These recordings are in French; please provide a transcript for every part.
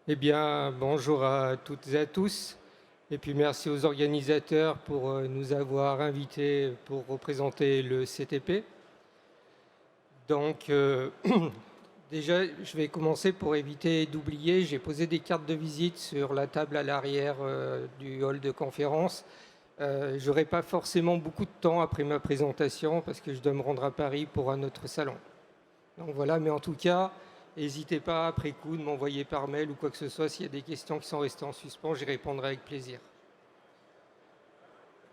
Eh bien, bonjour à toutes et à tous. Et puis merci aux organisateurs pour nous avoir invités pour représenter le CTP. Donc, déjà, je vais commencer pour éviter d'oublier. J'ai posé des cartes de visite sur la table à l'arrière du hall de conférence. Je n'aurai pas forcément beaucoup de temps après ma présentation parce que je dois me rendre à Paris pour un autre salon. Donc voilà, mais en tout cas, n'hésitez pas après coup de m'envoyer par mail ou quoi que ce soit. S'il y a des questions qui sont restées en suspens, j'y répondrai avec plaisir.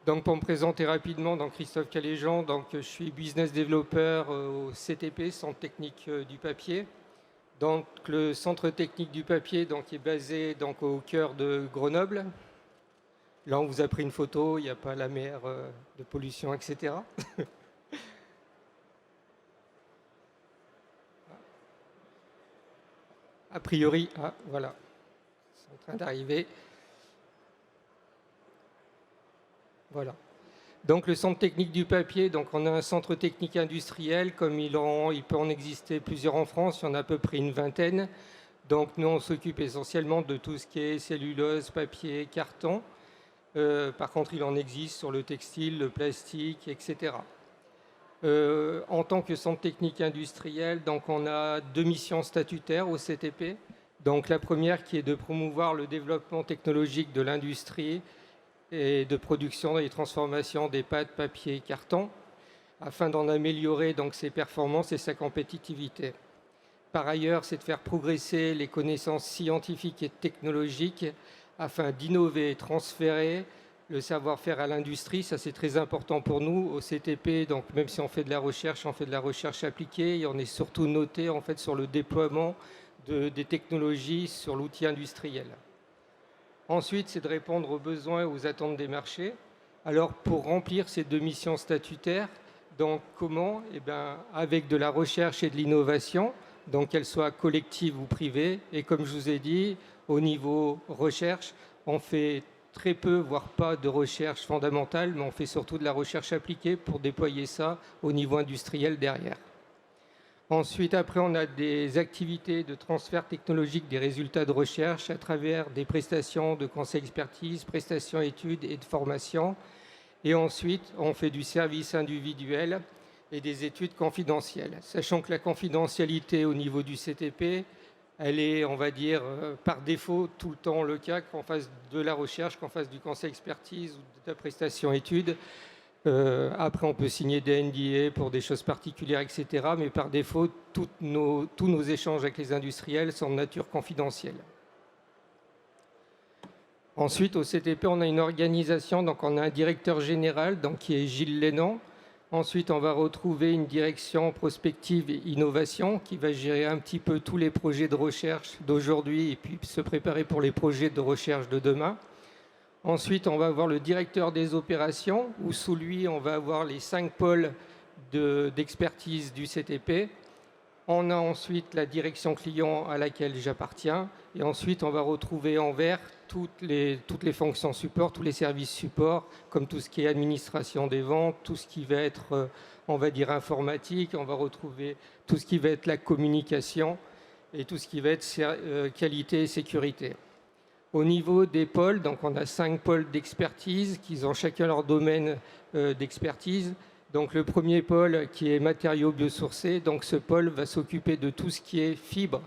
Donc pour me présenter rapidement, donc Christophe Caléjean, donc je suis business developer au CTP, Centre technique du papier. Donc le centre technique du papier donc, est basé donc, au cœur de Grenoble. Là, on vous a pris une photo, il n'y a pas la mer de pollution, etc. A priori, voilà, c'est en train d'arriver. Voilà. Donc le centre technique du papier, donc on a un centre technique industriel, comme il peut en exister plusieurs en France, il y en a à peu près une vingtaine. Donc nous on s'occupe essentiellement de tout ce qui est cellulose, papier, carton. Par contre il en existe sur le textile, le plastique, etc. En tant que centre technique industriel, donc on a deux missions statutaires au CTP. Donc la première qui est de promouvoir le développement technologique de l'industrie et de production et transformation des pâtes, papier et carton, afin d'en améliorer donc ses performances et sa compétitivité. Par ailleurs, c'est de faire progresser les connaissances scientifiques et technologiques afin d'innover et transférer le savoir-faire à l'industrie. Ça, c'est très important pour nous au CTP. Donc, même si on fait de la recherche, on fait de la recherche appliquée et on est surtout noté en fait sur le déploiement des technologies sur l'outil industriel. Ensuite, c'est de répondre aux besoins et aux attentes des marchés. Alors, pour remplir ces deux missions statutaires, donc comment? Eh bien, avec de la recherche et de l'innovation, donc qu'elle soit collective ou privée. Et comme je vous ai dit, au niveau recherche, on fait très peu, voire pas de recherche fondamentale, mais on fait surtout de la recherche appliquée pour déployer ça au niveau industriel derrière. Ensuite, après, on a des activités de transfert technologique des résultats de recherche à travers des prestations de conseil expertise, prestations études et de formation. Et ensuite, on fait du service individuel et des études confidentielles. Sachant que la confidentialité au niveau du CTP, elle est, on va dire, par défaut tout le temps le cas qu'on fasse de la recherche, qu'on fasse du conseil expertise ou de la prestation études. Après, on peut signer des NDA pour des choses particulières, etc. Mais par défaut, tous nos échanges avec les industriels sont de nature confidentielle. Ensuite, au CTP, on a une organisation, donc on a un directeur général donc, qui est Gilles Lénan. Ensuite, on va retrouver une direction prospective et innovation qui va gérer un petit peu tous les projets de recherche d'aujourd'hui et puis se préparer pour les projets de recherche de demain. Ensuite, on va avoir le directeur des opérations, où sous lui, on va avoir les 5 pôles d'expertise du CTP. On a ensuite la direction client à laquelle j'appartiens. Et ensuite, on va retrouver en vert toutes les fonctions support, tous les services support, comme tout ce qui est administration des ventes, tout ce qui va être, on va dire, informatique. On va retrouver tout ce qui va être la communication et tout ce qui va être qualité et sécurité. Au niveau des pôles, donc on a 5 pôles d'expertise qui ont chacun leur domaine d'expertise. Donc le premier pôle qui est matériaux biosourcés, donc ce pôle va s'occuper de tout ce qui est fibres,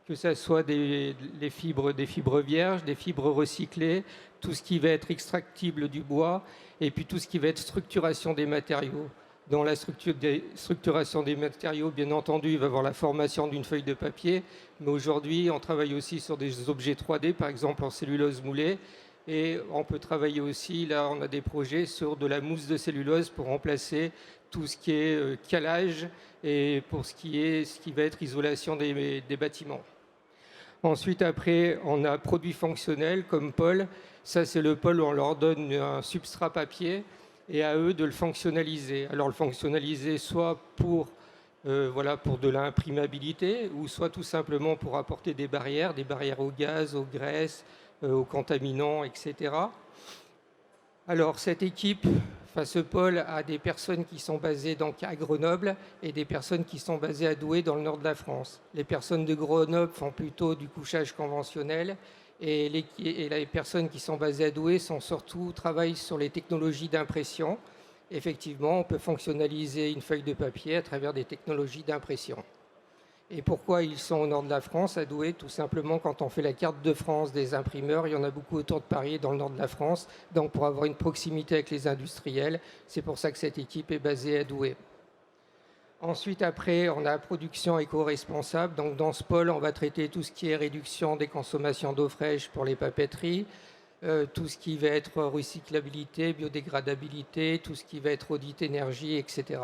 que ce soit des fibres vierges, des fibres recyclées, tout ce qui va être extractible du bois, et puis tout ce qui va être structuration des matériaux. Dans la structuration des matériaux, bien entendu, il va y avoir la formation d'une feuille de papier, mais aujourd'hui, on travaille aussi sur des objets 3D, par exemple en cellulose moulée, et on peut travailler aussi, là, on a des projets sur de la mousse de cellulose pour remplacer tout ce qui est calage et pour ce qui va être isolation des bâtiments. Ensuite, après, on a produits fonctionnels comme pôle. Ça, c'est le pôle où on leur donne un substrat papier et à eux de le fonctionnaliser. Alors le fonctionnaliser soit pour de l'imprimabilité ou soit tout simplement pour apporter des barrières au gaz, aux graisses, aux contaminants, etc. Alors, cette équipe, enfin, ce pôle a des personnes qui sont basées donc à Grenoble et des personnes qui sont basées à Douai dans le nord de la France. Les personnes de Grenoble font plutôt du couchage conventionnel et les personnes qui sont basées à Douai travaillent sur les technologies d'impression. Effectivement, on peut fonctionnaliser une feuille de papier à travers des technologies d'impression. Et pourquoi ils sont au nord de la France, à Douai? Tout simplement, quand on fait la carte de France des imprimeurs, il y en a beaucoup autour de Paris et dans le nord de la France. Donc, pour avoir une proximité avec les industriels, c'est pour ça que cette équipe est basée à Douai. Ensuite, après, on a la production éco-responsable. Donc, dans ce pôle, on va traiter tout ce qui est réduction des consommations d'eau fraîche pour les papeteries, tout ce qui va être recyclabilité, biodégradabilité, tout ce qui va être audit énergie, etc.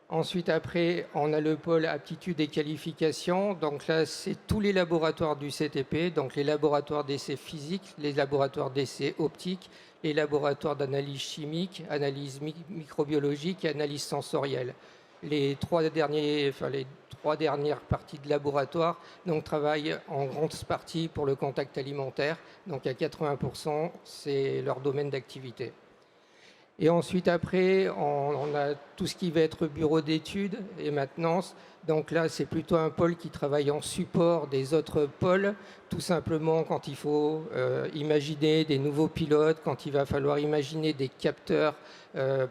Ensuite, après, on a le pôle aptitude et qualification. Donc là, c'est tous les laboratoires du CTP, donc les laboratoires d'essais physiques, les laboratoires d'essais optiques, les laboratoires d'analyse chimique, analyse microbiologique et analyse sensorielle. Les trois dernières parties de laboratoire donc, travaillent en grande partie pour le contact alimentaire. Donc à 80%, c'est leur domaine d'activité. Et ensuite, après, on a tout ce qui va être bureau d'études et maintenance. Donc là, c'est plutôt un pôle qui travaille en support des autres pôles, tout simplement quand il faut imaginer des nouveaux pilotes, quand il va falloir imaginer des capteurs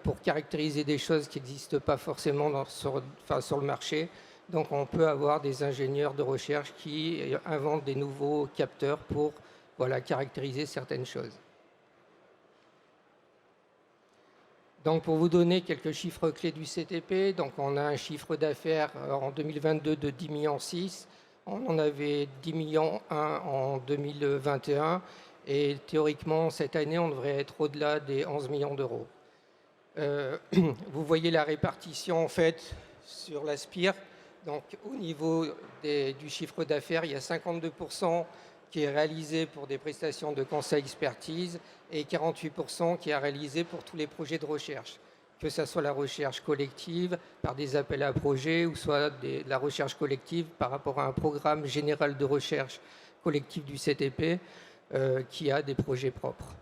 pour caractériser des choses qui n'existent pas forcément sur le marché. Donc on peut avoir des ingénieurs de recherche qui inventent des nouveaux capteurs pour caractériser certaines choses. Donc, pour vous donner quelques chiffres clés du CTP, donc on a un chiffre d'affaires en 2022 de 10,6 millions. On en avait 10,1 millions en 2021. Et théoriquement, cette année, on devrait être au-delà des 11 millions d'euros. Vous voyez la répartition, en fait, sur la Spire. Donc, au niveau du chiffre d'affaires, il y a 52% qui est réalisé pour des prestations de conseil expertise et 48% qui est réalisé pour tous les projets de recherche, que ce soit la recherche collective par des appels à projets ou soit la recherche collective par rapport à un programme général de recherche collective du CTP qui a des projets propres.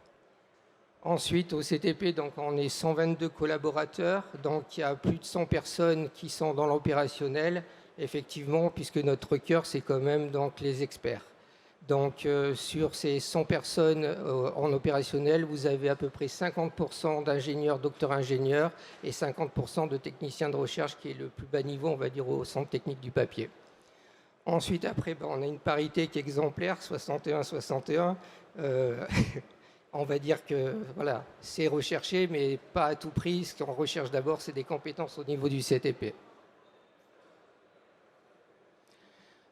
Ensuite, au CTP, donc, on est 122 collaborateurs, donc il y a plus de 100 personnes qui sont dans l'opérationnel, effectivement, puisque notre cœur, c'est quand même donc, les experts. Donc, sur ces 100 personnes en opérationnel, vous avez à peu près 50% d'ingénieurs, docteurs ingénieurs et 50% de techniciens de recherche, qui est le plus bas niveau, on va dire, au centre technique du papier. Ensuite, après, on a une parité qui est exemplaire, 61-61. On va dire que voilà, c'est recherché, mais pas à tout prix. Ce qu'on recherche d'abord, c'est des compétences au niveau du CTP.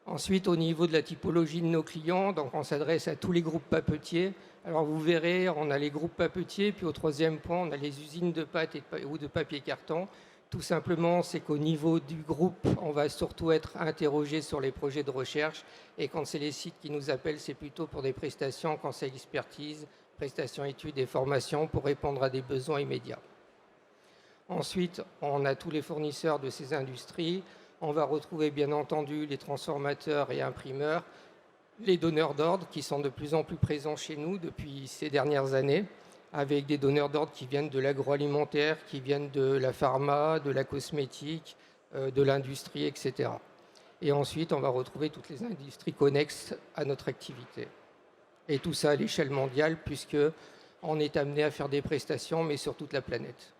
Ensuite, au niveau de la typologie de nos clients, donc on s'adresse à tous les groupes papetiers. Alors vous verrez, on a les groupes papetiers, puis au troisième point, on a les usines de pâte ou de papier carton. Tout simplement, c'est qu'au niveau du groupe, on va surtout être interrogé sur les projets de recherche. Et quand c'est les sites qui nous appellent, c'est plutôt pour des prestations, conseil expertise, prestations études et formations pour répondre à des besoins immédiats. Ensuite, on a tous les fournisseurs de ces industries. On va retrouver bien entendu les transformateurs et imprimeurs, les donneurs d'ordre qui sont de plus en plus présents chez nous depuis ces dernières années, avec des donneurs d'ordre qui viennent de l'agroalimentaire, qui viennent de la pharma, de la cosmétique, de l'industrie, etc. Et ensuite, on va retrouver toutes les industries connexes à notre activité. Et tout ça à l'échelle mondiale, puisqu'on est amené à faire des prestations, mais sur toute la planète.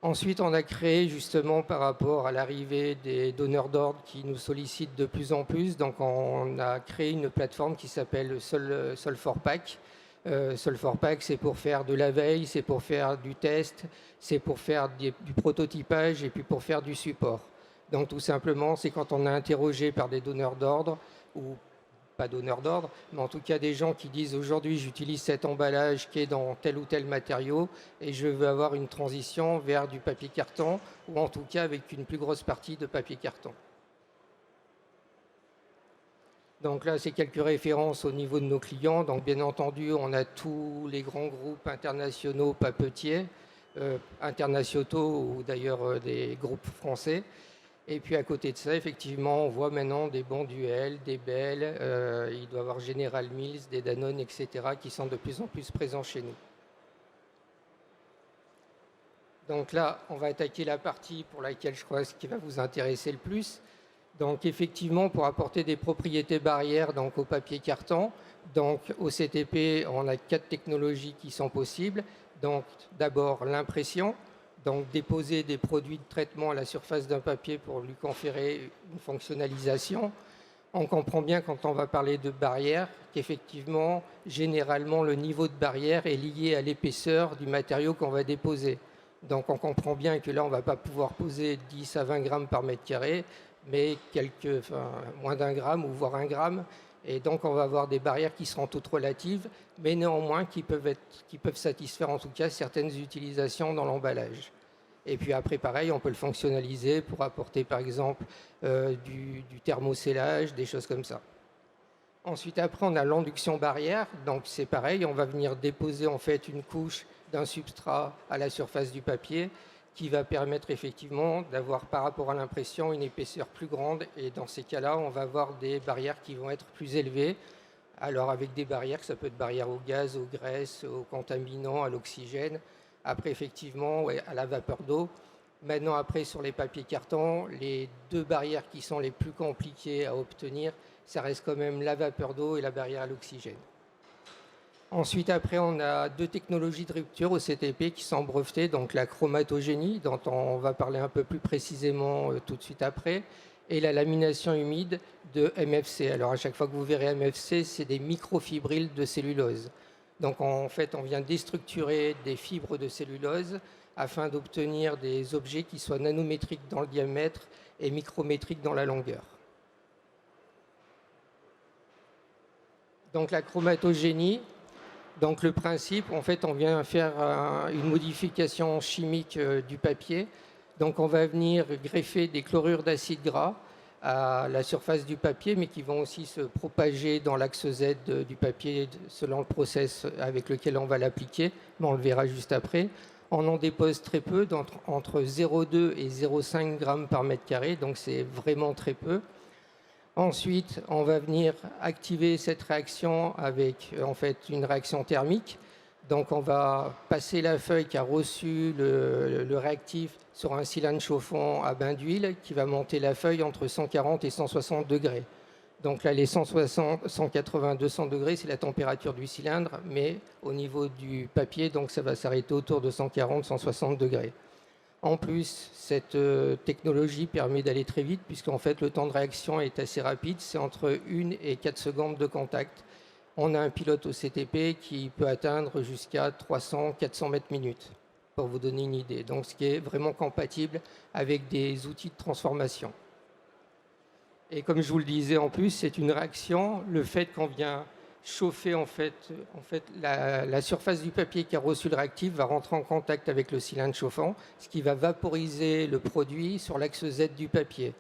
Ensuite, on a créé justement par rapport à l'arrivée des donneurs d'ordre qui nous sollicitent de plus en plus. Donc, on a créé une plateforme qui s'appelle Sol4Pack. Sol4Pack, c'est pour faire de la veille, c'est pour faire du test, c'est pour faire du prototypage et puis pour faire du support. Donc, tout simplement, c'est quand on est interrogé par des donneurs d'ordre ou pas donneurs d'ordre, mais en tout cas des gens qui disent aujourd'hui j'utilise cet emballage qui est dans tel ou tel matériau et je veux avoir une transition vers du papier carton ou en tout cas avec une plus grosse partie de papier carton. Donc là, c'est quelques références au niveau de nos clients. Donc bien entendu, on a tous les grands groupes internationaux papetiers, internationaux ou d'ailleurs des groupes français. Et puis à côté de ça, effectivement, on voit maintenant des bons Duel, des Bell, il doit y avoir General Mills, des Danone, etc., qui sont de plus en plus présents chez nous. Donc là, on va attaquer la partie pour laquelle je crois ce qui va vous intéresser le plus. Donc effectivement, pour apporter des propriétés barrières donc, au papier carton, donc au CTP, on a 4 technologies qui sont possibles. Donc d'abord l'impression, donc déposer des produits de traitement à la surface d'un papier pour lui conférer une fonctionnalisation. On comprend bien quand on va parler de barrière qu'effectivement, généralement, le niveau de barrière est lié à l'épaisseur du matériau qu'on va déposer. Donc on comprend bien que là, on ne va pas pouvoir poser 10 à 20 grammes par mètre carré, mais moins d'un gramme ou voire 1 gramme. Et donc on va avoir des barrières qui seront toutes relatives, mais néanmoins qui peuvent satisfaire en tout cas certaines utilisations dans l'emballage. Et puis après, pareil, on peut le fonctionnaliser pour apporter par exemple du thermocellage, des choses comme ça. Ensuite, après, on a l'induction barrière. Donc c'est pareil, on va venir déposer en fait une couche d'un substrat à la surface du papier qui va permettre effectivement d'avoir par rapport à l'impression une épaisseur plus grande. Et dans ces cas-là, on va avoir des barrières qui vont être plus élevées. Alors avec des barrières, ça peut être barrière au gaz, aux graisses, aux contaminants, à l'oxygène. Après, effectivement, ouais, à la vapeur d'eau. Maintenant, après, sur les papiers cartons, les 2 barrières qui sont les plus compliquées à obtenir, ça reste quand même la vapeur d'eau et la barrière à l'oxygène. Ensuite, après, on a 2 technologies de rupture au CTP qui sont brevetées, donc la chromatogénie, dont on va parler un peu plus précisément tout de suite après, et la lamination humide de MFC. Alors, à chaque fois que vous verrez MFC, c'est des microfibrilles de cellulose. Donc, en fait, on vient déstructurer des fibres de cellulose afin d'obtenir des objets qui soient nanométriques dans le diamètre et micrométriques dans la longueur. Donc, la chromatogénie. Donc le principe, en fait, on vient faire une modification chimique du papier. Donc on va venir greffer des chlorures d'acide gras à la surface du papier, mais qui vont aussi se propager dans l'axe Z du papier selon le process avec lequel on va l'appliquer. Mais on le verra juste après. On en dépose très peu, entre 0,2 et 0,5 grammes par mètre carré, donc c'est vraiment très peu. Ensuite, on va venir activer cette réaction avec en fait une réaction thermique. Donc on va passer la feuille qui a reçu le réactif sur un cylindre chauffant à bain d'huile qui va monter la feuille entre 140 et 160 degrés. Donc là, les 160, 180, 200 degrés, c'est la température du cylindre, mais au niveau du papier, donc ça va s'arrêter autour de 140, 160 degrés. En plus, cette technologie permet d'aller très vite puisqu'en fait le temps de réaction est assez rapide, c'est entre 1 et 4 secondes de contact. On a un pilote au CTP qui peut atteindre jusqu'à 300-400 mètres minutes, pour vous donner une idée. Donc ce qui est vraiment compatible avec des outils de transformation. Et comme je vous le disais en plus, c'est une réaction, le fait qu'on vient chauffer en fait la surface du papier qui a reçu le réactif va rentrer en contact avec le cylindre chauffant, ce qui va vaporiser le produit sur l'axe Z du papier.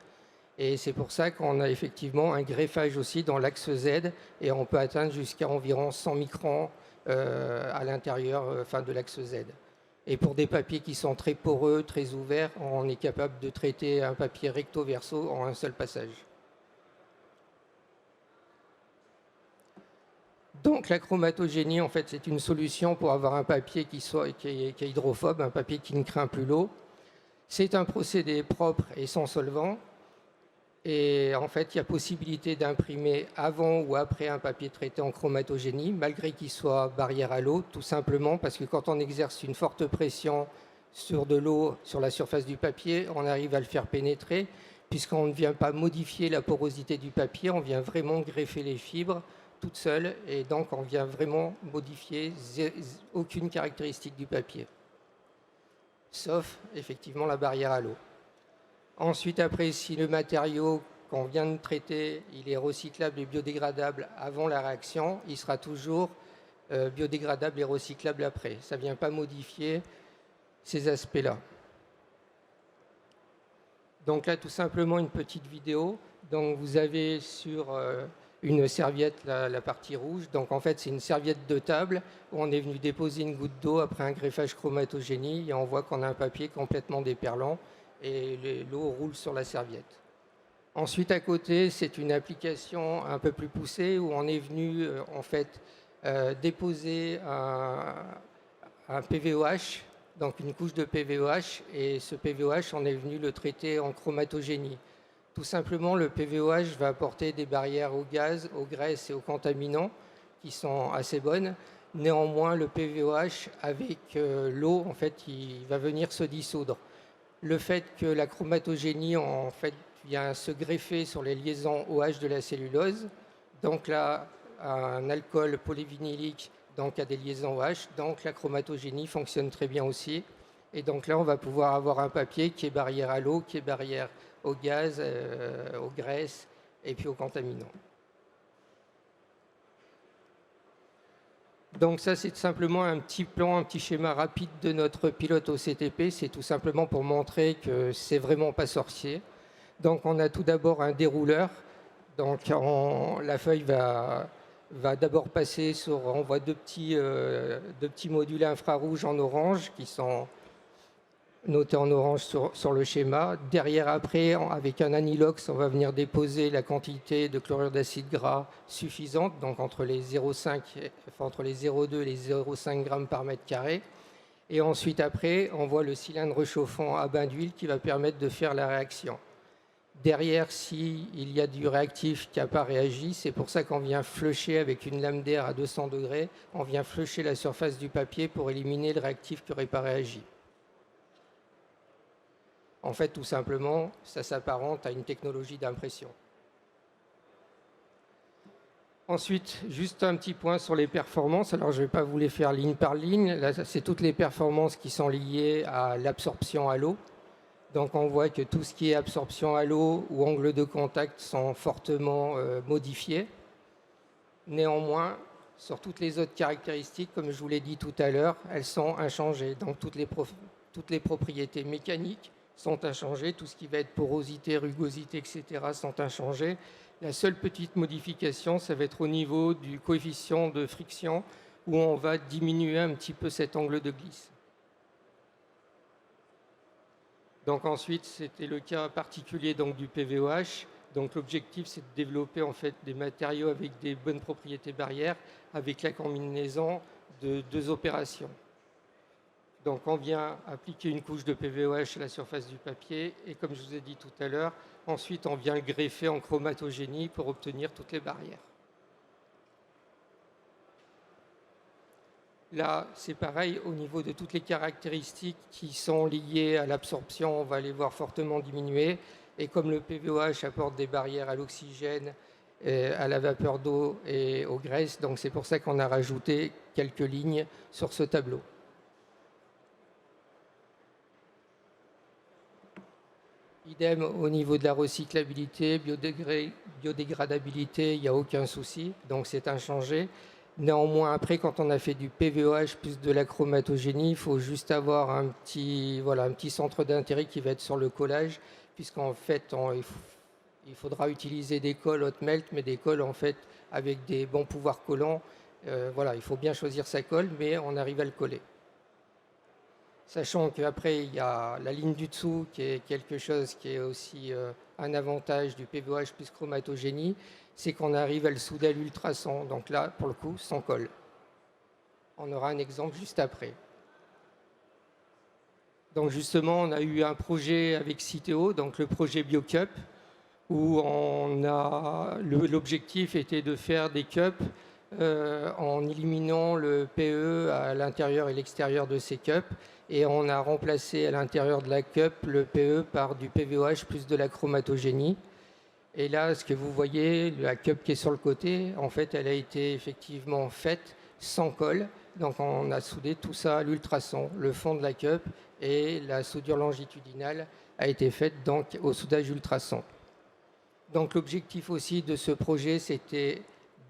Et c'est pour ça qu'on a effectivement un greffage aussi dans l'axe Z et on peut atteindre jusqu'à environ 100 microns à l'intérieur de l'axe Z. Et pour des papiers qui sont très poreux, très ouverts, on est capable de traiter un papier recto-verso en un seul passage. Donc la chromatogénie, en fait, c'est une solution pour avoir un papier qui est hydrophobe, un papier qui ne craint plus l'eau. C'est un procédé propre et sans solvant. Et en fait, il y a possibilité d'imprimer avant ou après un papier traité en chromatogénie, malgré qu'il soit barrière à l'eau, tout simplement parce que quand on exerce une forte pression sur de l'eau sur la surface du papier, on arrive à le faire pénétrer, puisqu'on ne vient pas modifier la porosité du papier, on vient vraiment greffer les fibres toute seule, et donc on vient vraiment modifier aucune caractéristique du papier, sauf effectivement la barrière à l'eau. Ensuite, après, si le matériau qu'on vient de traiter, il est recyclable et biodégradable avant la réaction, il sera toujours biodégradable et recyclable après. Ça ne vient pas modifier ces aspects-là. Donc là, tout simplement, une petite vidéo. Donc vous avez sur une serviette la partie rouge. Donc en fait, c'est une serviette de table où on est venu déposer une goutte d'eau après un greffage chromatogénie et on voit qu'on a un papier complètement déperlant. et l'eau roule sur la serviette. Ensuite, à côté, c'est une application un peu plus poussée où on est venu en fait déposer un PVOH, donc une couche de PVOH, et ce PVOH, on est venu le traiter en chromatogénie. Tout simplement, le PVOH va apporter des barrières au gaz, aux graisses et aux contaminants qui sont assez bonnes. Néanmoins, le PVOH, avec l'eau, en fait, il va venir se dissoudre. Le fait que la chromatogénie, en fait, vient se greffer sur les liaisons OH de la cellulose, donc là, un alcool polyvinylique donc a des liaisons OH, donc la chromatogénie fonctionne très bien aussi. Et donc là, on va pouvoir avoir un papier qui est barrière à l'eau, qui est barrière au gaz, aux graisses et puis aux contaminants. Donc ça, c'est simplement un petit plan, un petit schéma rapide de notre pilote au CTP. C'est tout simplement pour montrer que c'est vraiment pas sorcier. Donc on a tout d'abord un dérouleur. Donc la feuille va d'abord passer sur, on voit deux petits modules infrarouges en orange qui sont notés en orange sur le schéma. Derrière, après, avec un anilox, on va venir déposer la quantité de chlorure d'acide gras suffisante, donc entre les 0,2 et les 0,5 grammes par mètre carré. Et ensuite, après, on voit le cylindre chauffant à bain d'huile qui va permettre de faire la réaction. Derrière, s'il y a du réactif qui n'a pas réagi, c'est pour ça qu'on vient flusher avec une lame d'air à 200 degrés, on vient flusher la surface du papier pour éliminer le réactif qui n'aurait pas réagi. En fait, tout simplement, ça s'apparente à une technologie d'impression. Ensuite, juste un petit point sur les performances. Alors, je ne vais pas vous les faire ligne par ligne. Là, c'est toutes les performances qui sont liées à l'absorption à l'eau. Donc on voit que tout ce qui est absorption à l'eau ou angle de contact sont fortement modifiés. Néanmoins, sur toutes les autres caractéristiques, comme je vous l'ai dit tout à l'heure, elles sont inchangées. Donc toutes les propriétés mécaniques sont inchangées. Tout ce qui va être porosité, rugosité, etc. sont inchangées. La seule petite modification, ça va être au niveau du coefficient de friction où on va diminuer un petit peu cet angle de glisse. Donc ensuite, c'était le cas particulier donc, du PVOH. Donc l'objectif, c'est de développer en fait des matériaux avec des bonnes propriétés barrières, avec la combinaison de deux opérations. Donc on vient appliquer une couche de PVOH à la surface du papier, et comme je vous ai dit tout à l'heure, ensuite on vient le greffer en chromatogénie pour obtenir toutes les barrières. Là, c'est pareil, au niveau de toutes les caractéristiques qui sont liées à l'absorption, on va les voir fortement diminuer. Et comme le PVOH apporte des barrières à l'oxygène, à la vapeur d'eau et aux graisses, donc c'est pour ça qu'on a rajouté quelques lignes sur ce tableau. Idem au niveau de la recyclabilité, biodégradabilité, il n'y a aucun souci, donc c'est inchangé. Néanmoins, après, quand on a fait du PVOH plus de la chromatogénie, il faut juste avoir un petit centre d'intérêt qui va être sur le collage, puisqu'en fait, il faudra utiliser des colles hot melt, mais des colles en fait avec des bons pouvoirs collants. Il faut bien choisir sa colle, mais on arrive à le coller. Sachant qu'après, il y a la ligne du dessous qui est quelque chose qui est aussi un avantage du PVOH plus chromatogénie, c'est qu'on arrive à le souder à l'ultrason. Donc là, pour le coup, sans colle. On aura un exemple juste après. Donc justement, on a eu un projet avec Citeo, donc le projet BioCup, où l'objectif était de faire des cups en éliminant le PE à l'intérieur et l'extérieur de ces cups. Et on a remplacé à l'intérieur de la cup le PE par du PVOH plus de la chromatogénie. Et là, ce que vous voyez, la cup qui est sur le côté, en fait, elle a été effectivement faite sans colle. Donc on a soudé tout ça à l'ultrason, le fond de la cup, et la soudure longitudinale a été faite donc au soudage ultrason. Donc l'objectif aussi de ce projet, c'était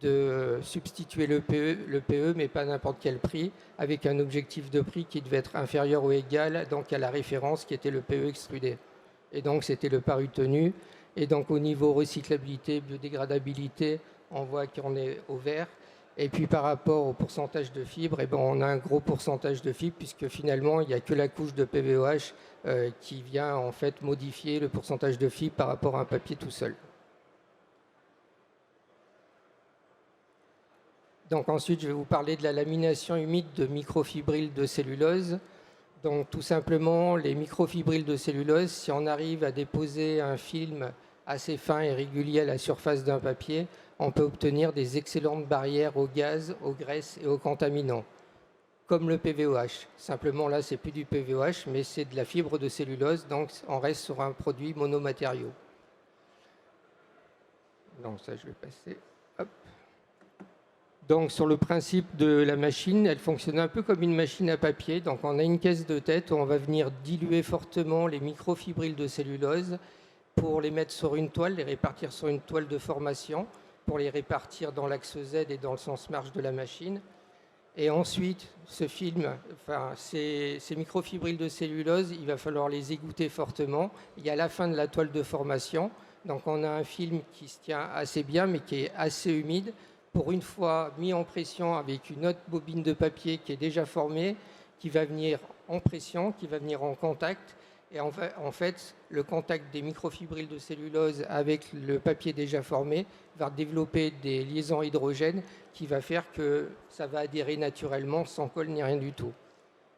de substituer le PE, mais pas à n'importe quel prix, avec un objectif de prix qui devait être inférieur ou égal donc à la référence qui était le PE extrudé. Et donc c'était le pari tenu. Et donc au niveau recyclabilité, biodégradabilité, on voit qu'on est au vert. Et puis par rapport au pourcentage de fibres, eh ben, on a un gros pourcentage de fibres puisque finalement il n'y a que la couche de PVOH qui vient en fait modifier le pourcentage de fibres par rapport à un papier tout seul. Donc ensuite je vais vous parler de la lamination humide de microfibrilles de cellulose. Donc tout simplement les microfibrilles de cellulose, si on arrive à déposer un film assez fin et régulier à la surface d'un papier, on peut obtenir des excellentes barrières aux gaz, aux graisses et aux contaminants, comme le PVOH. Simplement là, c'est plus du PVOH, mais c'est de la fibre de cellulose, donc on reste sur un produit monomatériau. Donc ça, je vais passer. Hop. Donc sur le principe de la machine, elle fonctionne un peu comme une machine à papier. Donc on a une caisse de tête où on va venir diluer fortement les microfibrilles de cellulose pour les mettre sur une toile, les répartir sur une toile de formation, pour les répartir dans l'axe Z et dans le sens marche de la machine. Et ensuite, ces microfibrilles de cellulose, il va falloir les égoutter fortement. Il y a la fin de la toile de formation. Donc on a un film qui se tient assez bien, mais qui est assez humide. Pour une fois mis en pression avec une autre bobine de papier qui est déjà formée, qui va venir en pression, qui va venir en contact. Et en fait, le contact des microfibrilles de cellulose avec le papier déjà formé va développer des liaisons hydrogènes qui va faire que ça va adhérer naturellement sans colle ni rien du tout.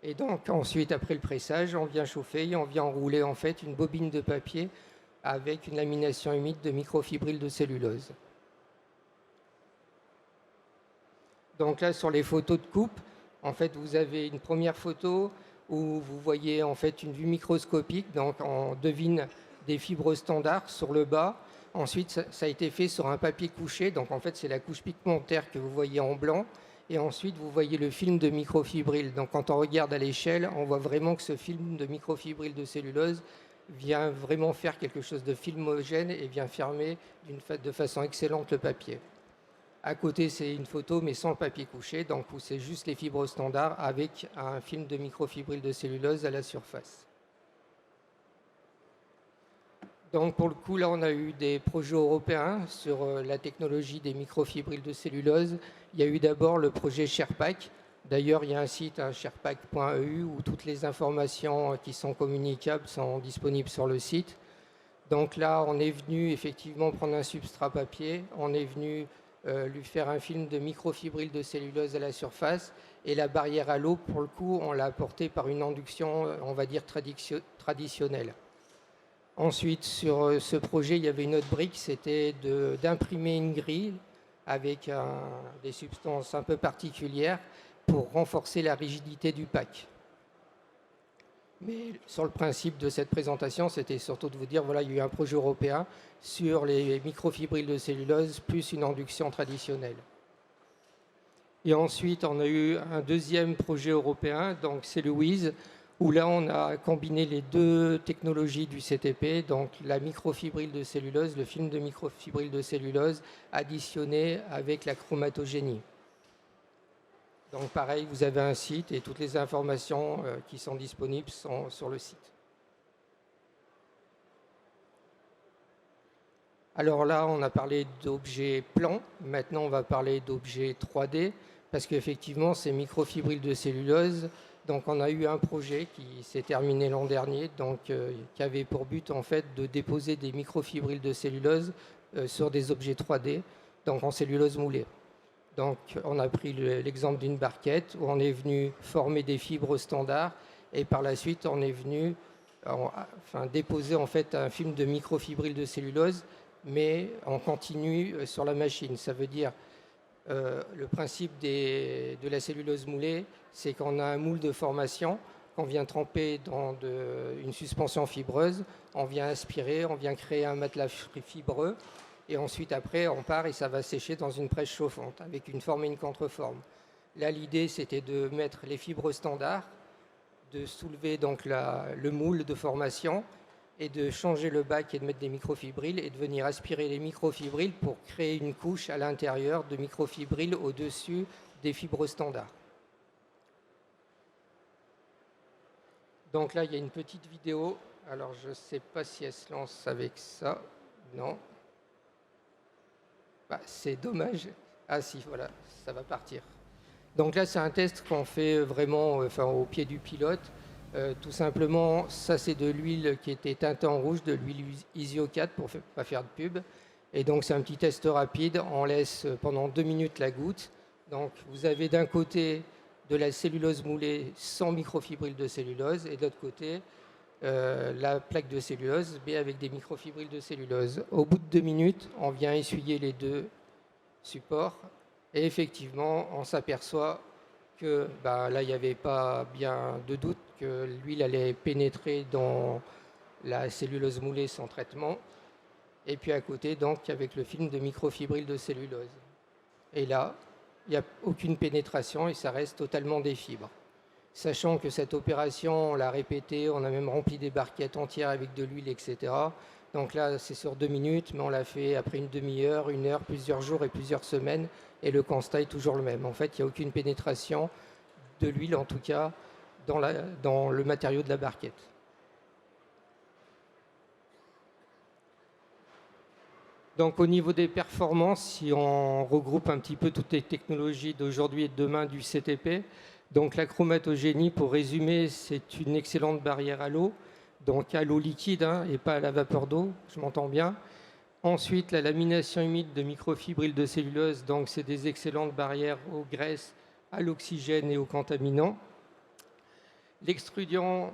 Et donc ensuite, après le pressage, on vient chauffer et on vient enrouler en fait une bobine de papier avec une lamination humide de microfibrilles de cellulose. Donc là, sur les photos de coupe, en fait, vous avez une première photo où vous voyez en fait une vue microscopique. Donc on devine des fibres standards sur le bas. Ensuite, ça a été fait sur un papier couché. Donc en fait, c'est la couche pigmentaire que vous voyez en blanc. Et ensuite, vous voyez le film de microfibrilles. Donc quand on regarde à l'échelle, on voit vraiment que ce film de microfibrilles de cellulose vient vraiment faire quelque chose de filmogène et vient fermer de façon excellente le papier. À côté, c'est une photo, mais sans le papier couché, donc où c'est juste les fibres standards avec un film de microfibrilles de cellulose à la surface. Donc pour le coup, là, on a eu des projets européens sur la technologie des microfibrilles de cellulose. Il y a eu d'abord le projet Sherpak. D'ailleurs, il y a un site, sherpak.eu, où toutes les informations qui sont communicables sont disponibles sur le site. Donc là, on est venu effectivement prendre un substrat papier, on est venu lui faire un film de microfibrilles de cellulose à la surface, et la barrière à l'eau, pour le coup, on l'a apportée par une induction, on va dire, traditionnelle. Ensuite, sur ce projet, il y avait une autre brique, c'était d'imprimer une grille avec des substances un peu particulières pour renforcer la rigidité du pack. Mais sur le principe de cette présentation, c'était surtout de vous dire, voilà, il y a eu un projet européen sur les microfibrilles de cellulose plus une induction traditionnelle. Et ensuite, on a eu un deuxième projet européen, donc c'est le WIZ, où là, on a combiné les deux technologies du CTP, donc la microfibrille de cellulose, le film de microfibrille de cellulose, additionné avec la chromatogénie. Donc pareil, vous avez un site et toutes les informations qui sont disponibles sont sur le site. Alors là, on a parlé d'objets plans. Maintenant, on va parler d'objets 3D parce qu'effectivement, ces microfibrilles de cellulose, donc on a eu un projet qui s'est terminé l'an dernier, donc qui avait pour but en fait de déposer des microfibrilles de cellulose sur des objets 3D, donc en cellulose moulée. Donc, on a pris l'exemple d'une barquette où on est venu former des fibres standards et par la suite, on est venu déposer en fait un film de microfibrilles de cellulose, mais en continu sur la machine. Ça veut dire le principe de la cellulose moulée, c'est qu'on a un moule de formation qu'on vient tremper dans une suspension fibreuse, on vient aspirer, on vient créer un matelas fibreux. Et ensuite, après, on part et ça va sécher dans une presse chauffante avec une forme et une contreforme. Là, l'idée, c'était de mettre les fibres standards, de soulever donc le moule de formation et de changer le bac et de mettre des microfibrilles et de venir aspirer les microfibrilles pour créer une couche à l'intérieur de microfibrilles au-dessus des fibres standards. Donc là, il y a une petite vidéo. Alors, je ne sais pas si elle se lance avec ça. Non. Bah, c'est dommage. Ah si, voilà, ça va partir. Donc là, c'est un test qu'on fait vraiment au pied du pilote. Tout simplement, ça c'est de l'huile qui était teintée en rouge, de l'huile Isio 4 pour ne pas faire de pub. Et donc c'est un petit test rapide, on laisse pendant 2 minutes la goutte. Donc vous avez d'un côté de la cellulose moulée sans microfibrilles de cellulose et de l'autre côté la plaque de cellulose mais avec des microfibrilles de cellulose. Au bout de 2 minutes, on vient essuyer les deux supports et effectivement on s'aperçoit que là il n'y avait pas bien de doute que l'huile allait pénétrer dans la cellulose moulée sans traitement. Et puis à côté, donc, avec le film de microfibrilles de cellulose. Et là, il n'y a aucune pénétration et ça reste totalement des fibres. Sachant que cette opération, on l'a répétée, on a même rempli des barquettes entières avec de l'huile, etc. Donc là, c'est sur 2 minutes, mais on l'a fait après une demi-heure, 1 heure, plusieurs jours et plusieurs semaines. Et le constat est toujours le même. En fait, il n'y a aucune pénétration de l'huile, en tout cas, dans le matériau de la barquette. Donc au niveau des performances, si on regroupe un petit peu toutes les technologies d'aujourd'hui et de demain du CTP, donc la chromatogénie, pour résumer, c'est une excellente barrière à l'eau, donc à l'eau liquide et pas à la vapeur d'eau, je m'entends bien. Ensuite, la lamination humide de microfibrilles de cellulose, donc c'est des excellentes barrières aux graisses, à l'oxygène et aux contaminants. L'extrusion,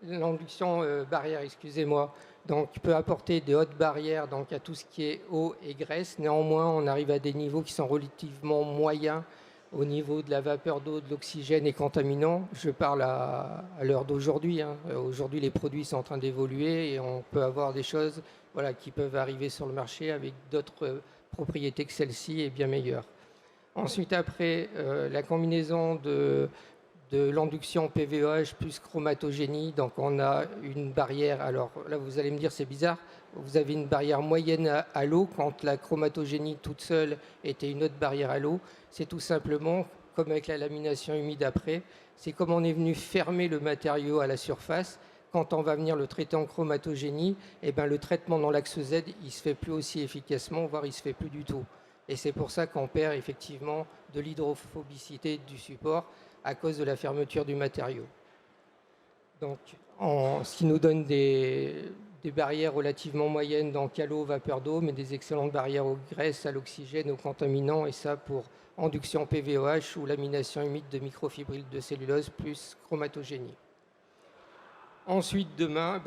l'induction barrière, excusez-moi, donc peut apporter des hautes barrières donc à tout ce qui est eau et graisse. Néanmoins, on arrive à des niveaux qui sont relativement moyens au niveau de la vapeur d'eau, de l'oxygène et contaminants. Je parle à l'heure d'aujourd'hui. Aujourd'hui, les produits sont en train d'évoluer et on peut avoir des choses qui peuvent arriver sur le marché avec d'autres propriétés que celle-ci et bien meilleures. Ensuite, après, la combinaison de l'induction PVOH plus chromatogénie. Donc on a une barrière, alors là vous allez me dire c'est bizarre, vous avez une barrière moyenne à l'eau quand la chromatogénie toute seule était une autre barrière à l'eau. C'est tout simplement comme avec la lamination humide après, c'est comme on est venu fermer le matériau à la surface. Quand on va venir le traiter en chromatogénie, le traitement dans l'axe Z, il ne se fait plus aussi efficacement, voire il ne se fait plus du tout. Et c'est pour ça qu'on perd effectivement de l'hydrophobicité du support à cause de la fermeture du matériau. Donc, ce qui nous donne des barrières relativement moyennes dans l'eau, vapeur d'eau, mais des excellentes barrières aux graisses, à l'oxygène, aux contaminants, et ça pour induction PVOH ou lamination humide de microfibrilles de cellulose plus chromatogénie. Ensuite, demain,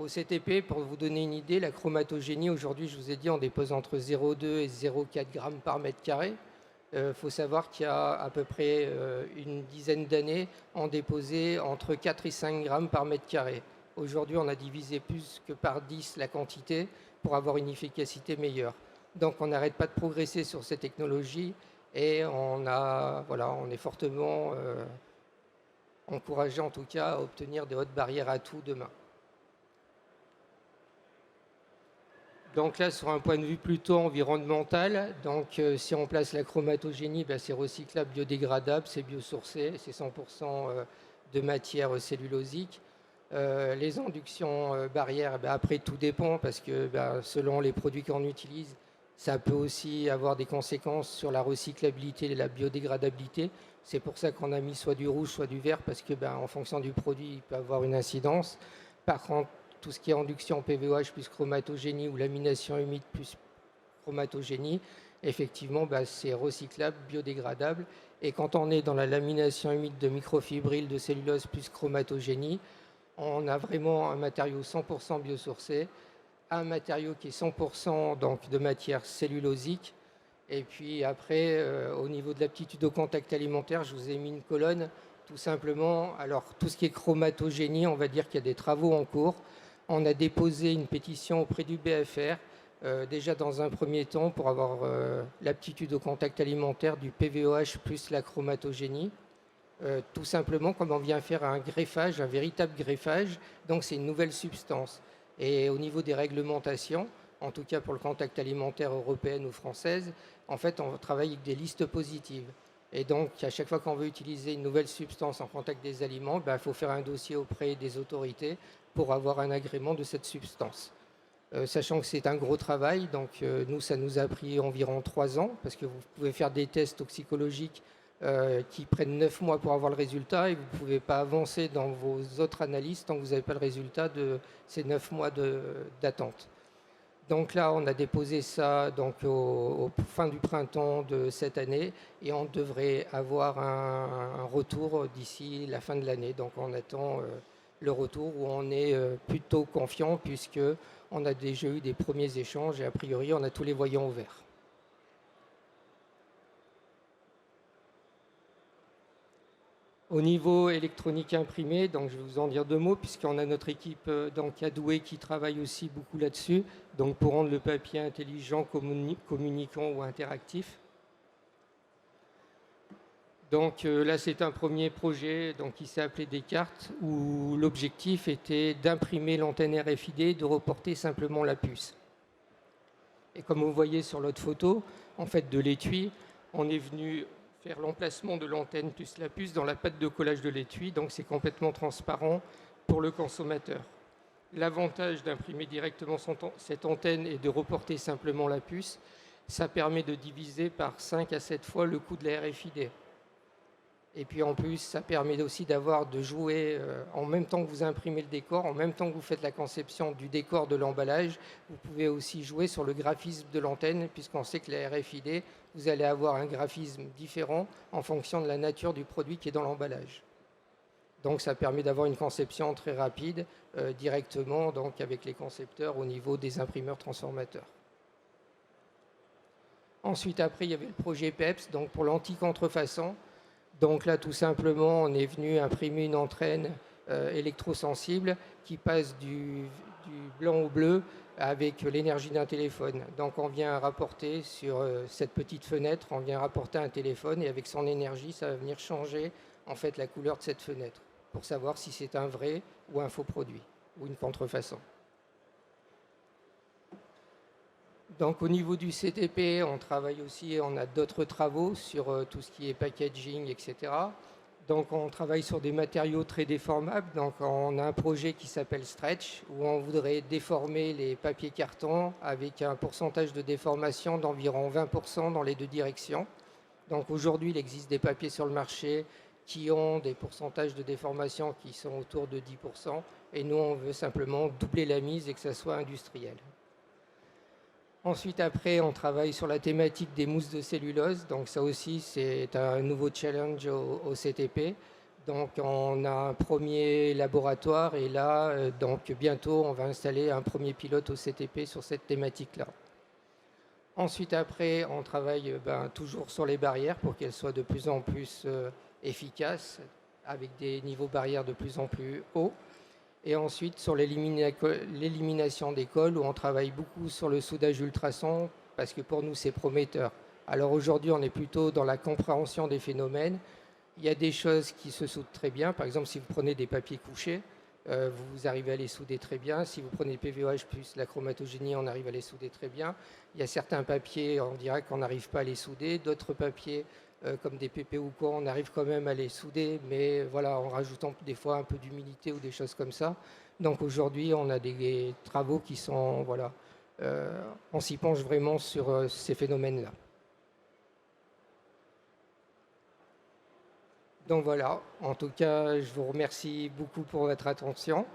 au CTP, pour vous donner une idée, la chromatogénie, aujourd'hui, je vous ai dit, on dépose entre 0,2 et 0,4 grammes par mètre carré. Faut savoir qu'il y a à peu près une dizaine d'années, on déposait entre 4 et 5 grammes par mètre carré. Aujourd'hui, on a divisé plus que par 10 la quantité pour avoir une efficacité meilleure. Donc, on n'arrête pas de progresser sur ces technologies et on est fortement encouragé en tout cas à obtenir des hautes barrières à tout demain. Donc là, sur un point de vue plutôt environnemental, donc si on place la chromatogénie, c'est recyclable, biodégradable, c'est biosourcé, c'est 100% de matière cellulosique. Les inductions barrières, après tout dépend parce que selon les produits qu'on utilise, ça peut aussi avoir des conséquences sur la recyclabilité et la biodégradabilité. C'est pour ça qu'on a mis soit du rouge, soit du vert parce que en fonction du produit, il peut avoir une incidence. Par contre, tout ce qui est induction PVOH plus chromatogénie ou lamination humide plus chromatogénie, effectivement, c'est recyclable, biodégradable. Et quand on est dans la lamination humide de microfibrilles de cellulose plus chromatogénie, on a vraiment un matériau 100% biosourcé, un matériau qui est 100% donc, de matière cellulosique. Et puis après, au niveau de l'aptitude au contact alimentaire, je vous ai mis une colonne, tout simplement. Alors, tout ce qui est chromatogénie, on va dire qu'il y a des travaux en cours. On a déposé une pétition auprès du BFR, déjà dans un premier temps, pour avoir l'aptitude au contact alimentaire du PVOH plus la chromatogénie. Tout simplement, comme on vient faire un greffage, un véritable greffage, donc c'est une nouvelle substance. Et au niveau des réglementations, en tout cas pour le contact alimentaire européenne ou française, en fait, on travaille avec des listes positives. Et donc, à chaque fois qu'on veut utiliser une nouvelle substance en contact des aliments, il faut faire un dossier auprès des autorités pour avoir un agrément de cette substance. sachant que c'est un gros travail. Donc nous, ça nous a pris environ 3 ans, parce que vous pouvez faire des tests toxicologiques qui prennent 9 mois pour avoir le résultat, et vous ne pouvez pas avancer dans vos autres analyses tant que vous n'avez pas le résultat de ces 9 mois d'attente. Donc là, on a déposé ça donc, au fin du printemps de cette année, et on devrait avoir un retour d'ici la fin de l'année. Donc on attend le retour, où on est plutôt confiant, puisqu'on a déjà eu des premiers échanges et a priori on a tous les voyants ouverts. Au niveau électronique imprimée, donc je vais vous en dire 2 mots, puisqu'on a notre équipe à Douai qui travaille aussi beaucoup là-dessus, donc pour rendre le papier intelligent, communicant ou interactif. Donc là, c'est un premier projet qui s'est appelé Descartes, où l'objectif était d'imprimer l'antenne RFID, de reporter simplement la puce. Et comme vous voyez sur l'autre photo, en fait, de l'étui, on est venu faire l'emplacement de l'antenne plus la puce dans la pâte de collage de l'étui, donc c'est complètement transparent pour le consommateur. L'avantage d'imprimer directement cette antenne et de reporter simplement la puce, ça permet de diviser par 5 à 7 fois le coût de la RFID. Et puis en plus, ça permet aussi de jouer en même temps que vous imprimez le décor, en même temps que vous faites la conception du décor de l'emballage, vous pouvez aussi jouer sur le graphisme de l'antenne, puisqu'on sait que la RFID, vous allez avoir un graphisme différent en fonction de la nature du produit qui est dans l'emballage. Donc ça permet d'avoir une conception très rapide directement donc, avec les concepteurs au niveau des imprimeurs transformateurs. Ensuite, après, il y avait le projet PEPS, donc pour l'anti-contrefaçon. Donc là, tout simplement, on est venu imprimer une antenne électrosensible qui passe du blanc au bleu avec l'énergie d'un téléphone. Donc on vient rapporter sur cette petite fenêtre, on vient rapporter un téléphone, et avec son énergie, ça va venir changer en fait la couleur de cette fenêtre pour savoir si c'est un vrai ou un faux produit ou une contrefaçon. Donc au niveau du CTP, on travaille aussi, on a d'autres travaux sur tout ce qui est packaging, etc. Donc on travaille sur des matériaux très déformables. Donc on a un projet qui s'appelle Stretch, où on voudrait déformer les papiers cartons avec un pourcentage de déformation d'environ 20% dans les 2 directions. Donc aujourd'hui, il existe des papiers sur le marché qui ont des pourcentages de déformation qui sont autour de 10%. Et nous, on veut simplement doubler la mise et que ça soit industriel. Ensuite, après, on travaille sur la thématique des mousses de cellulose. Donc ça aussi, c'est un nouveau challenge au CTP. Donc on a un premier laboratoire, et là, donc bientôt, on va installer un premier pilote au CTP sur cette thématique-là. Ensuite, après, on travaille toujours sur les barrières pour qu'elles soient de plus en plus efficaces, avec des niveaux barrières de plus en plus hauts. Et ensuite, sur l'élimination des cols, où on travaille beaucoup sur le soudage ultrason, parce que pour nous, c'est prometteur. Alors aujourd'hui, on est plutôt dans la compréhension des phénomènes. Il y a des choses qui se soudent très bien. Par exemple, si vous prenez des papiers couchés, vous arrivez à les souder très bien. Si vous prenez le PVOH plus la chromatogénie, on arrive à les souder très bien. Il y a certains papiers, on dirait qu'on n'arrive pas à les souder. D'autres papiers, comme des PP ou quoi, on arrive quand même à les souder, mais voilà, en rajoutant des fois un peu d'humidité ou des choses comme ça. Donc aujourd'hui, on a des travaux qui sont, voilà, on s'y penche vraiment sur ces phénomènes-là. Donc voilà, en tout cas, je vous remercie beaucoup pour votre attention.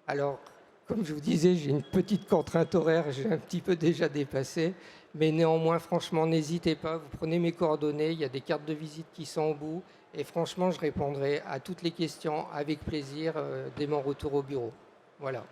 Alors, comme je vous disais, j'ai une petite contrainte horaire, j'ai un petit peu déjà dépassé, mais néanmoins, franchement, n'hésitez pas, vous prenez mes coordonnées, il y a des cartes de visite qui sont au bout, et franchement, je répondrai à toutes les questions avec plaisir dès mon retour au bureau. Voilà.